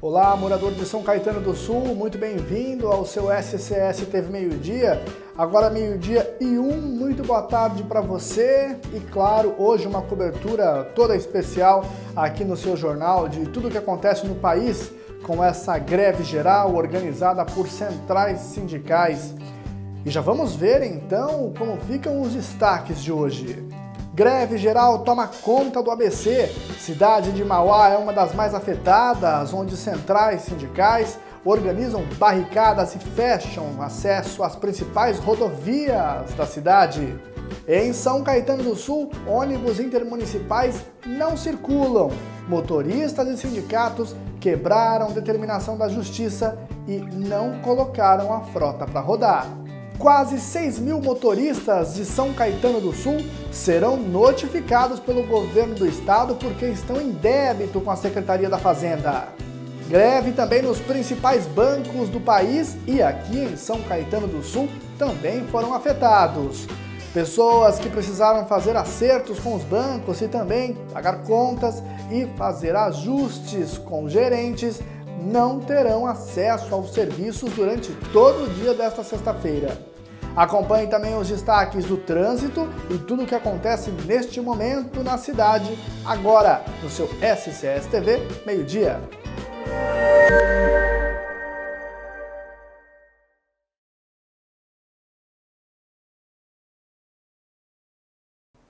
Olá, morador de São Caetano do Sul, muito bem-vindo ao seu SCS TV Meio-Dia. Agora meio-dia e muito boa tarde para você. E claro, hoje uma cobertura toda especial aqui no seu jornal de tudo o que acontece no país com essa greve geral organizada por centrais sindicais. E já vamos ver então como ficam os destaques de hoje. Greve geral toma conta do ABC. Cidade de Mauá é uma das mais afetadas, onde centrais sindicais organizam barricadas e fecham acesso às principais rodovias da cidade. Em São Caetano do Sul, ônibus intermunicipais não circulam. Motoristas e sindicatos quebraram determinação da justiça e não colocaram a frota para rodar. Quase 6.000 motoristas de São Caetano do Sul serão notificados pelo governo do estado porque estão em débito com a Secretaria da Fazenda. Greve também nos principais bancos do país e aqui em São Caetano do Sul também foram afetados. Pessoas que precisaram fazer acertos com os bancos e também pagar contas e fazer ajustes com gerentes não terão acesso aos serviços durante todo o dia desta sexta-feira. Acompanhe também os destaques do trânsito e tudo o que acontece neste momento na cidade, agora no seu SCS TV Meio-Dia.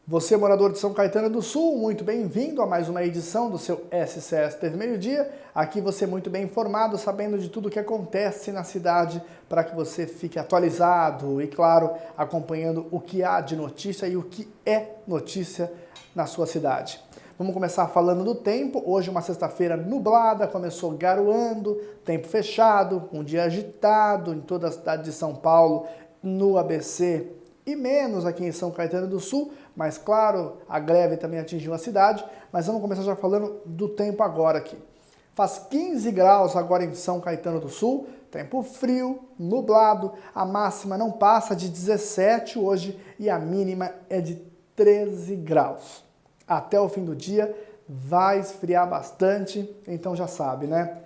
Você, morador de São Caetano do Sul, muito bem-vindo a mais uma edição do seu SCS TV Meio-Dia. Aqui você muito bem informado, sabendo de tudo o que acontece na cidade, para que você fique atualizado e, claro, acompanhando o que há de notícia e o que é notícia na sua cidade. Vamos começar falando do tempo. Hoje uma sexta-feira nublada, começou garoando, tempo fechado, um dia agitado em toda a cidade de São Paulo, no ABC e menos aqui em São Caetano do Sul, mas claro, a greve também atingiu a cidade, mas vamos começar já falando do tempo agora aqui. Faz 15 graus agora em São Caetano do Sul, tempo frio, nublado, a máxima não passa de 17 hoje e a mínima é de 13 graus. Até o fim do dia vai esfriar bastante, então já sabe, né?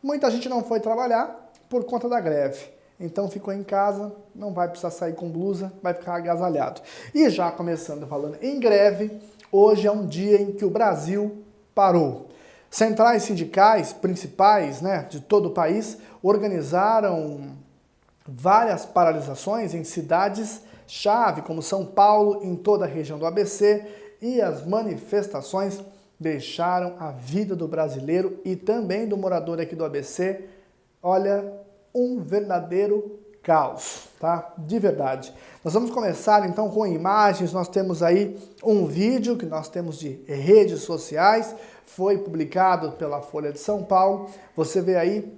Muita gente não foi trabalhar por conta da greve. Então ficou em casa, não vai precisar sair com blusa, vai ficar agasalhado. E já começando falando em greve, hoje é um dia em que o Brasil parou. Centrais sindicais principais, de todo o país organizaram várias paralisações em cidades-chave, como São Paulo, em toda a região do ABC, e as manifestações deixaram a vida do brasileiro e também do morador aqui do ABC, olha, um verdadeiro caos, tá? De verdade. Nós vamos começar então com imagens. Nós temos aí um vídeo que nós temos de redes sociais, foi publicado pela Folha de São Paulo. Você vê aí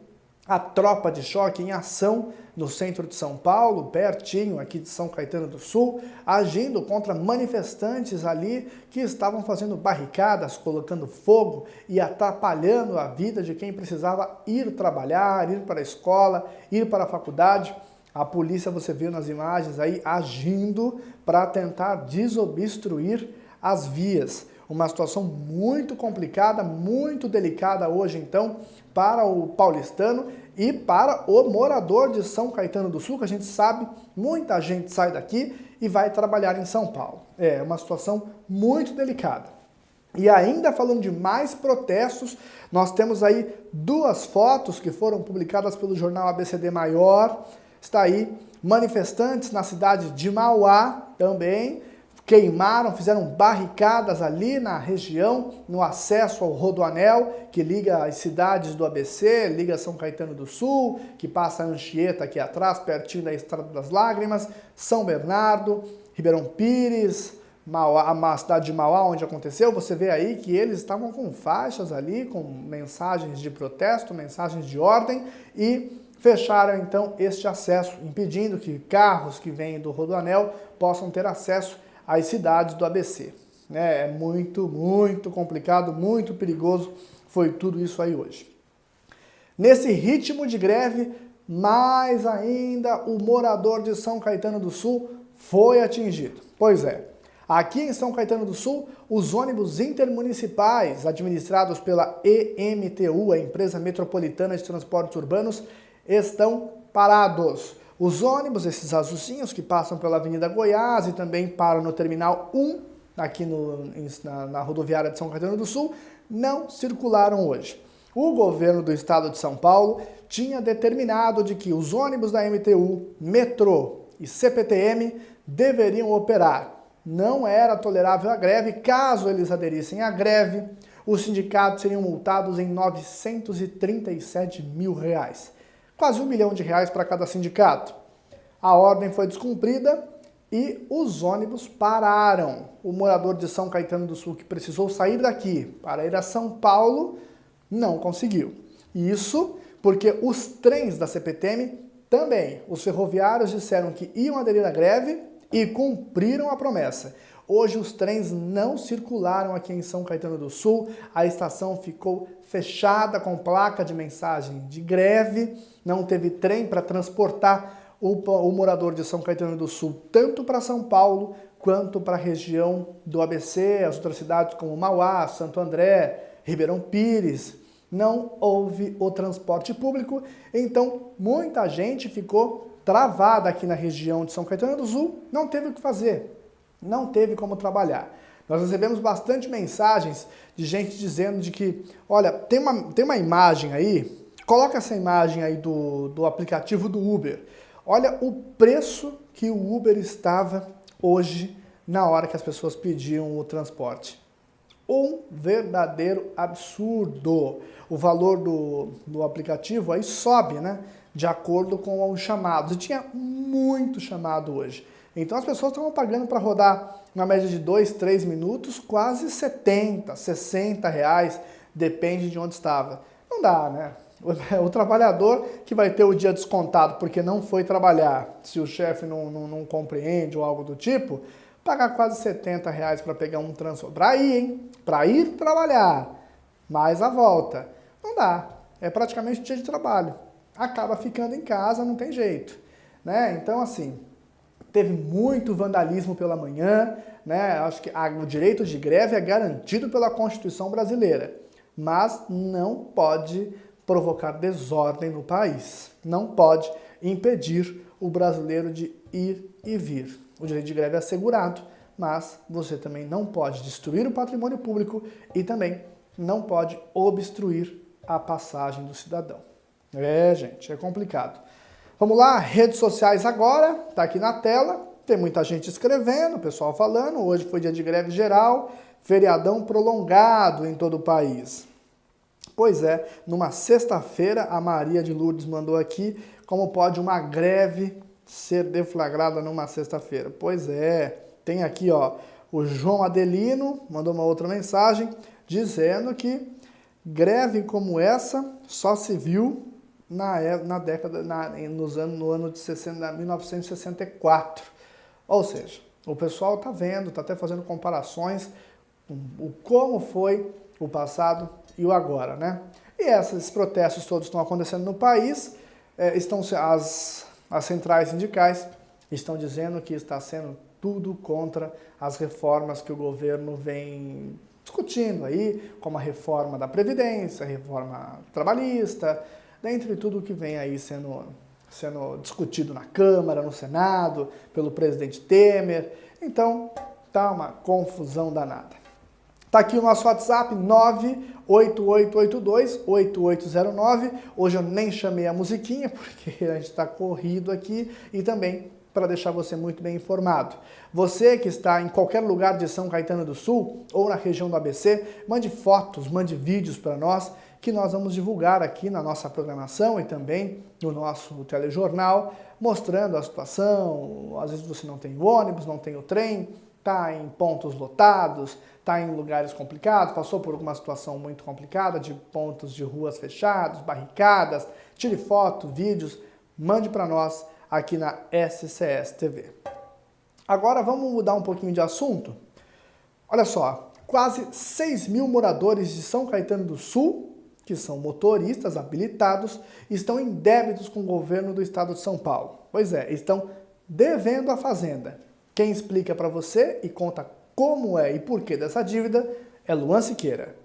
a tropa de choque em ação no centro de São Paulo, pertinho aqui de São Caetano do Sul, agindo contra manifestantes ali que estavam fazendo barricadas, colocando fogo e atrapalhando a vida de quem precisava ir trabalhar, ir para a escola, ir para a faculdade. A polícia, você viu nas imagens aí, agindo para tentar desobstruir as vias. Uma situação muito complicada, muito delicada hoje, então, para o paulistano e para o morador de São Caetano do Sul, que a gente sabe, muita gente sai daqui e vai trabalhar em São Paulo. É uma situação muito delicada. E ainda falando de mais protestos, nós temos aí duas fotos que foram publicadas pelo jornal ABCD Maior. Está aí manifestantes na cidade de Mauá também, queimaram, fizeram barricadas ali na região, no acesso ao Rodoanel, que liga as cidades do ABC, liga São Caetano do Sul, que passa a Anchieta aqui atrás, pertinho da Estrada das Lágrimas, São Bernardo, Ribeirão Pires, Mauá, a cidade de Mauá, onde aconteceu. Você vê aí que eles estavam com faixas ali, com mensagens de protesto, mensagens de ordem e fecharam então este acesso, impedindo que carros que vêm do Rodoanel possam ter acesso às cidades do ABC. É muito, muito complicado, muito perigoso, foi tudo isso aí hoje. Nesse ritmo de greve, mais ainda o morador de São Caetano do Sul foi atingido. Pois é, Aqui em São Caetano do Sul, os ônibus intermunicipais administrados pela EMTU, a Empresa Metropolitana de Transportes Urbanos, estão parados. Os ônibus, esses azulzinhos que passam pela Avenida Goiás e também param no Terminal 1, aqui na rodoviária de São Caetano do Sul, não circularam hoje. O governo do estado de São Paulo tinha determinado de que os ônibus da MTU, metrô e CPTM deveriam operar. Não era tolerável a greve. Caso eles aderissem à greve, os sindicatos seriam multados em R$ 937 mil. Quase R$1 milhão para cada sindicato. A ordem foi descumprida e os ônibus pararam. O morador de São Caetano do Sul que precisou sair daqui para ir a São Paulo não conseguiu. Isso porque os trens da CPTM também, os ferroviários disseram que iam aderir à greve e cumpriram a promessa. Hoje os trens não circularam aqui em São Caetano do Sul, a estação ficou fechada com placa de mensagem de greve, não teve trem para transportar o morador de São Caetano do Sul, tanto para São Paulo quanto para a região do ABC, as outras cidades como Mauá, Santo André, Ribeirão Pires. Não houve o transporte público, então muita gente ficou travada aqui na região de São Caetano do Sul, não teve o que fazer, não teve como trabalhar. Nós recebemos bastante mensagens de gente dizendo de que, olha, tem uma imagem aí, coloca essa imagem aí do aplicativo do Uber. Olha o preço que o Uber estava hoje na hora que as pessoas pediam o transporte. Um verdadeiro absurdo. O valor do aplicativo aí sobe, né? De acordo com os chamados. E tinha muito chamado hoje. Então as pessoas estavam pagando para rodar uma média de 2, 3 minutos, quase 70, 60 reais, depende de onde estava. Não dá, né? O trabalhador que vai ter o dia descontado porque não foi trabalhar, se o chefe não compreende ou algo do tipo, pagar quase 70 reais para pegar um transporte. Para ir, hein? Para ir trabalhar, mais a volta. Não dá. É praticamente um dia de trabalho. Acaba ficando em casa, não tem jeito. Né? Então, assim, teve muito vandalismo pela manhã, né? Acho que o direito de greve é garantido pela Constituição brasileira, mas não pode provocar desordem no país. Não pode impedir o brasileiro de ir e vir. O direito de greve é assegurado, mas você também não pode destruir o patrimônio público e também não pode obstruir a passagem do cidadão. Gente, é complicado. Vamos lá, redes sociais agora, tá aqui na tela, tem muita gente escrevendo, o pessoal falando, hoje foi dia de greve geral, feriadão prolongado em todo o país. Pois é, numa sexta-feira, a Maria de Lourdes mandou aqui, como pode uma greve ser deflagrada numa sexta-feira? Pois é, tem aqui, ó, o João Adelino mandou uma outra mensagem dizendo que greve como essa só se viu no ano de 1964. Ou seja, o pessoal está vendo, está até fazendo comparações, como foi o passado e o agora, né? E esses protestos todos estão acontecendo no país, as centrais sindicais estão dizendo que está sendo tudo contra as reformas que o governo vem discutindo aí, como a reforma da Previdência, a reforma trabalhista, dentre tudo que vem aí sendo discutido na Câmara, no Senado, pelo presidente Temer. Então, tá uma confusão danada. Tá aqui o nosso WhatsApp, 98882-8809. Hoje eu nem chamei a musiquinha, porque a gente está corrido aqui, e também para deixar você muito bem informado. Você que está em qualquer lugar de São Caetano do Sul ou na região do ABC, mande fotos, mande vídeos para nós, que nós vamos divulgar aqui na nossa programação e também no nosso telejornal, mostrando a situação. Às vezes você não tem o ônibus, não tem o trem, está em pontos lotados, está em lugares complicados, passou por alguma situação muito complicada, de pontos de ruas fechados, barricadas. Tire foto, vídeos, mande para nós aqui na SCS TV. Agora vamos mudar um pouquinho de assunto. Olha só, quase 6 mil moradores de São Caetano do Sul, que são motoristas habilitados, estão em débitos com o governo do estado de São Paulo. Pois é, estão devendo à Fazenda. Quem explica para você e conta como é e porquê dessa dívida é Luan Siqueira.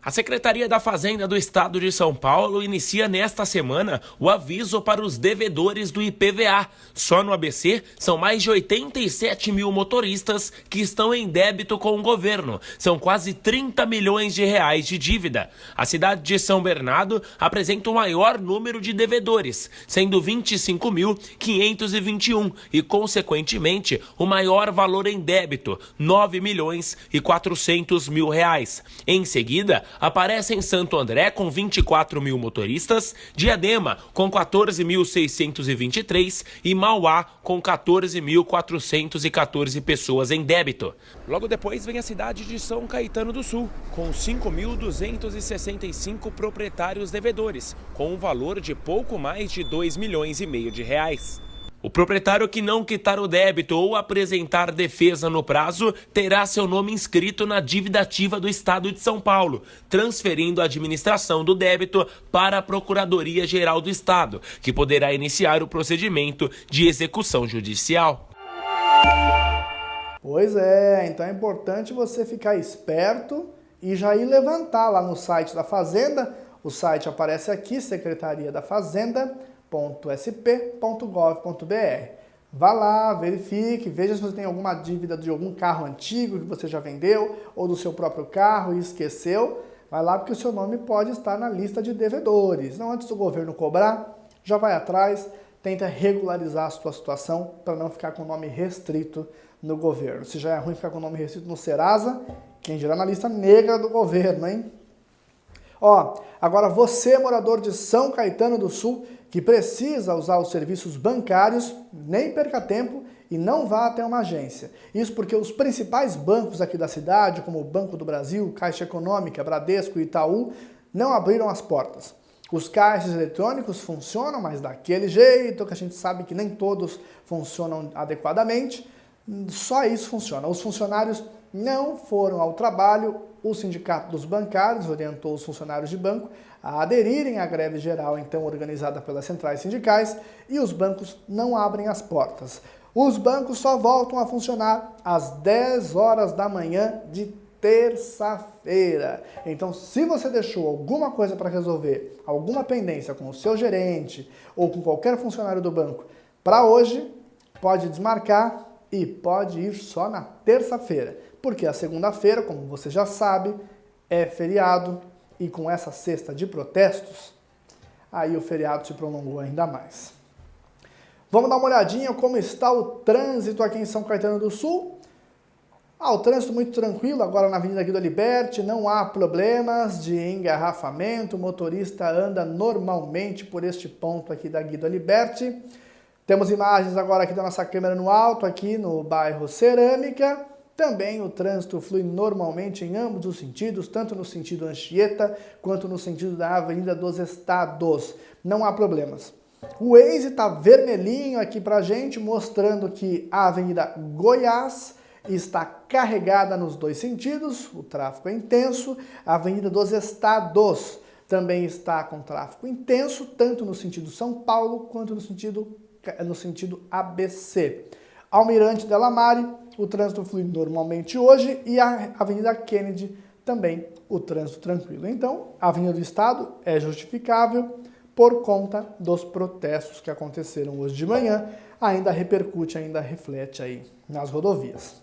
A Secretaria da Fazenda do Estado de São Paulo inicia nesta semana o aviso para os devedores do IPVA. Só no ABC são mais de 87 mil motoristas que estão em débito com o governo. São quase 30 milhões de reais de dívida. A cidade de São Bernardo apresenta o maior número de devedores, sendo 25.521 e, consequentemente, o maior valor em débito, 9 milhões e 400 mil reais. Em seguida, aparece em Santo André com 24 mil motoristas, Diadema com 14.623 e Mauá com 14.414 pessoas em débito. Logo depois vem a cidade de São Caetano do Sul, com 5.265 proprietários devedores, com um valor de pouco mais de 2,5 milhões de reais. O proprietário que não quitar o débito ou apresentar defesa no prazo terá seu nome inscrito na dívida ativa do Estado de São Paulo, transferindo a administração do débito para a Procuradoria-Geral do Estado, que poderá iniciar o procedimento de execução judicial. Pois é, então é importante você ficar esperto e já ir levantar lá no site da Fazenda. O site aparece aqui, Secretaria da Fazenda, .sp.gov.br. Vá lá, verifique, veja se você tem alguma dívida de algum carro antigo que você já vendeu ou do seu próprio carro e esqueceu. Vai lá porque o seu nome pode estar na lista de devedores. Não, antes do governo cobrar, já vai atrás, tenta regularizar a sua situação para não ficar com o nome restrito no governo. Se já é ruim ficar com o nome restrito no Serasa, quem dirá na lista negra do governo, hein? Ó, agora você, morador de São Caetano do Sul, que precisa usar os serviços bancários, nem perca tempo e não vá até uma agência. Isso porque os principais bancos aqui da cidade, como o Banco do Brasil, Caixa Econômica, Bradesco e Itaú, não abriram as portas. Os caixas eletrônicos funcionam, mas daquele jeito, que a gente sabe que nem todos funcionam adequadamente. Só isso funciona. Os funcionários não foram ao trabalho. O Sindicato dos Bancários orientou os funcionários de banco a aderirem à greve geral, então organizada pelas centrais sindicais, e os bancos não abrem as portas. Os bancos só voltam a funcionar às 10 horas da manhã de terça-feira. Então, se você deixou alguma coisa para resolver, alguma pendência com o seu gerente ou com qualquer funcionário do banco para hoje, pode desmarcar e pode ir só na terça-feira, porque a segunda-feira, como você já sabe, é feriado e com essa sexta de protestos, aí o feriado se prolongou ainda mais. Vamos dar uma olhadinha como está o trânsito aqui em São Caetano do Sul. O trânsito muito tranquilo agora na Avenida Guido Liberti, não há problemas de engarrafamento, o motorista anda normalmente por este ponto aqui da Guido Liberti. Temos imagens agora aqui da nossa câmera no alto, aqui no bairro Cerâmica. Também o trânsito flui normalmente em ambos os sentidos, tanto no sentido Anchieta quanto no sentido da Avenida dos Estados. Não há problemas. O Waze está vermelhinho aqui pra gente, mostrando que a Avenida Goiás está carregada nos dois sentidos, o tráfego é intenso. A Avenida dos Estados também está com tráfego intenso, tanto no sentido São Paulo quanto no sentido ABC. Almirante Della Mare, o trânsito flui normalmente hoje, e a Avenida Kennedy também o trânsito tranquilo. Então, a Avenida do Estado é justificável por conta dos protestos que aconteceram hoje de manhã, ainda repercute, ainda reflete aí nas rodovias.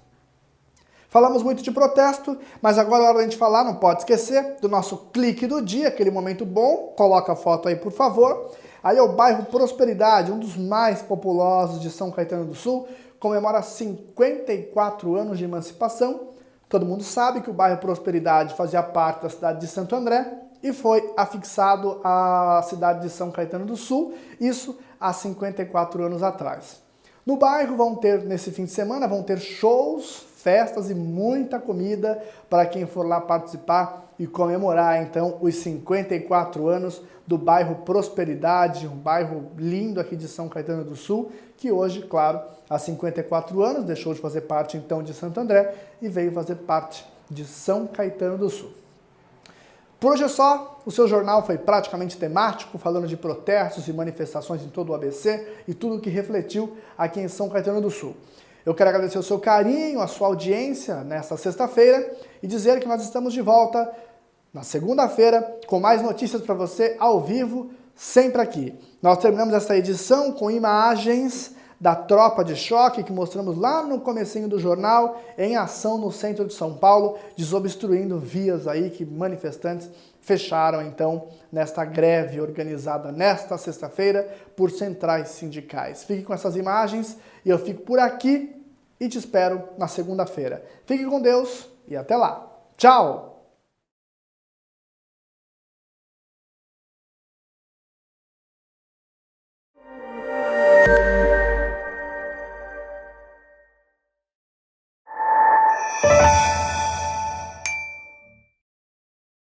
Falamos muito de protesto, mas agora é hora da gente falar, não pode esquecer, do nosso clique do dia, aquele momento bom. Coloca a foto aí, por favor. Aí é o bairro Prosperidade, um dos mais populosos de São Caetano do Sul, comemora 54 anos de emancipação. Todo mundo sabe que o bairro Prosperidade fazia parte da cidade de Santo André e foi afixado à cidade de São Caetano do Sul, isso há 54 anos atrás. No bairro nesse fim de semana, vão ter shows, festas e muita comida para quem for lá participar e comemorar, então, os 54 anos do bairro Prosperidade, um bairro lindo aqui de São Caetano do Sul, que hoje, claro, há 54 anos, deixou de fazer parte, então, de Santo André e veio fazer parte de São Caetano do Sul. Por hoje é só, o seu jornal foi praticamente temático, falando de protestos e manifestações em todo o ABC e tudo o que refletiu aqui em São Caetano do Sul. Eu quero agradecer o seu carinho, a sua audiência nesta sexta-feira e dizer que nós estamos de volta na segunda-feira com mais notícias para você ao vivo, sempre aqui. Nós terminamos essa edição com imagens da tropa de choque que mostramos lá no comecinho do jornal, em ação no centro de São Paulo, desobstruindo vias aí que manifestantes fecharam então nesta greve organizada nesta sexta-feira por centrais sindicais. Fique com essas imagens e eu fico por aqui e te espero na segunda-feira. Fique com Deus e até lá. Tchau!